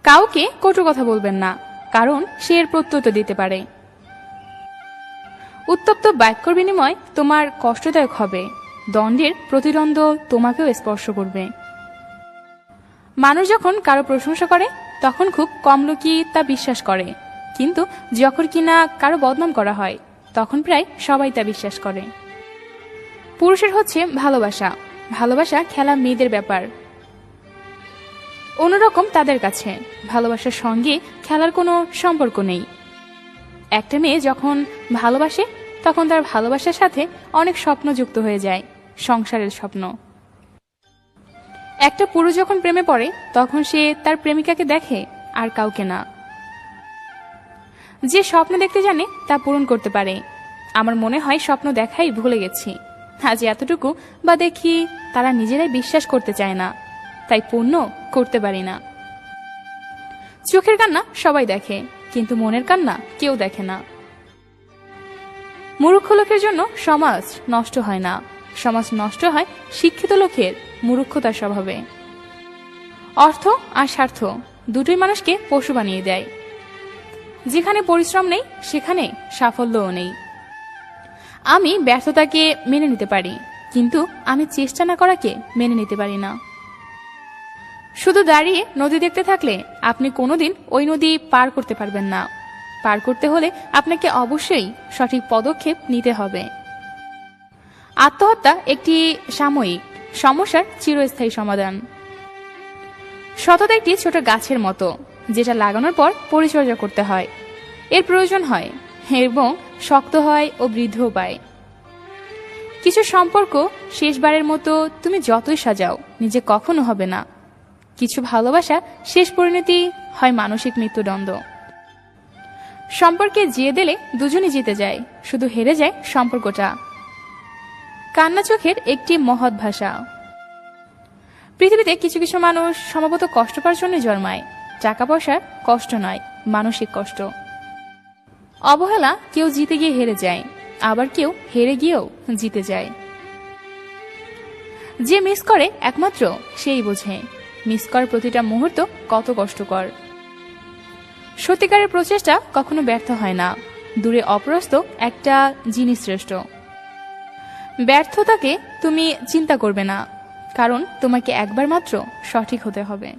কাউকে কটু কথা বলবেন না, কারণ সে এর প্রত্যুত্তর দিতে পারে। উত্তপ্ত বাক্যর বিনিময় তোমার কষ্টদায়ক হবে, দণ্ডের প্রতিদ্বন্দ্ব তোমাকেও স্পর্শ করবে। মানুষ যখন কারো প্রশংসা করে তখন খুব কম লোকই তা বিশ্বাস করে, কিন্তু যখন কিনা কারো বদনাম করা হয় তখন প্রায় সবাই তা বিশ্বাস করে। পুরুষের হচ্ছে ভালোবাসা, ভালোবাসা খেলা মেয়েদের ব্যাপার। অন্যরকম তাদের কাছে ভালোবাসার সঙ্গে খেলার কোনো সম্পর্ক নেই। একটা মেয়ে যখন ভালোবাসে তখন তার ভালোবাসার সাথে অনেক স্বপ্ন যুক্ত হয়ে যায়, সংসারের স্বপ্ন। একটা পুরুষ যখন প্রেমে পড়ে তখন সে তার প্রেমিকাকে দেখে, আর কাউকে না। যে স্বপ্ন দেখতে জানে তা পূরণ করতে পারে। আমার মনে হয় স্বপ্ন দেখাই ভুলে গেছি, আজ এতটুকু বা দেখি তারা নিজেরাই বিশ্বাস করতে চায় না, তাই পূর্ণ করতে পারি না। চোখের কান্না সবাই দেখে, কিন্তু মনের কান্না কেউ দেখে না। মূর্খ লোকের জন্য সমাজ নষ্ট হয় না, সমাজ নষ্ট হয় শিক্ষিত লোকের মূর্খতার স্বভাবে। অর্থ আর স্বার্থ দুটোই মানুষকে পশু বানিয়ে দেয়। যেখানে পরিশ্রম নেই সেখানে সাফল্যও নেই। আমি ব্যর্থতাকে মেনে নিতে পারি, কিন্তু আমি চেষ্টা না করাকে মেনে নিতে পারি না। শুধু দাঁড়িয়ে নদী দেখতে থাকলে আপনি কোনোদিন ওই নদী পার করতে পারবেন না। পার করতে হলে আপনাকে অবশ্যই সঠিক পদক্ষেপ নিতে হবে। আত্মহত্যা একটি সাময়িক সমস্যার চিরস্থায়ী সমাধান। সততা একটি ছোট গাছের মতো, যেটা লাগানোর পর পরিচর্যা করতে হয়, এর প্রয়োজন হয় এবং শক্ত হয় ও বৃদ্ধিও পায়। কিছু সম্পর্ক শেষবারের মতো তুমি যতই সাজাও নিজে কখনো হবে না। কিছু ভালোবাসা শেষ পরিণতি হয় মানসিক মৃত্যুদণ্ড। সম্পর্কে জিয়ে দিলে দুজনই জিতে যায়, শুধু হেরে যায় সম্পর্কটা। কান্না চোখের একটি মহৎ ভাষা। পৃথিবীতে কিছু কিছু মানুষ সম্ভবত কষ্ট পাওয়ার জন্য জন্মায়। টাকা পয়সার কষ্ট নয়, মানসিক কষ্ট। অবহেলা কেউ জিতে গিয়ে হেরে যায়, আবার কেউ হেরে গিয়েও জিতে যায়। যে মিস করে একমাত্র সেই বোঝে মিস করার প্রতিটা মুহূর্ত কত কষ্টকর। সত্যিকারের প্রচেষ্টা কখনো ব্যর্থ হয় না, দূরে অপরস্ত একটা জিনিস শ্রেষ্ঠ। ব্যর্থতাকে তুমি চিন্তা করবে না, কারণ তোমাকে একবার মাত্র সঠিক হতে হবে।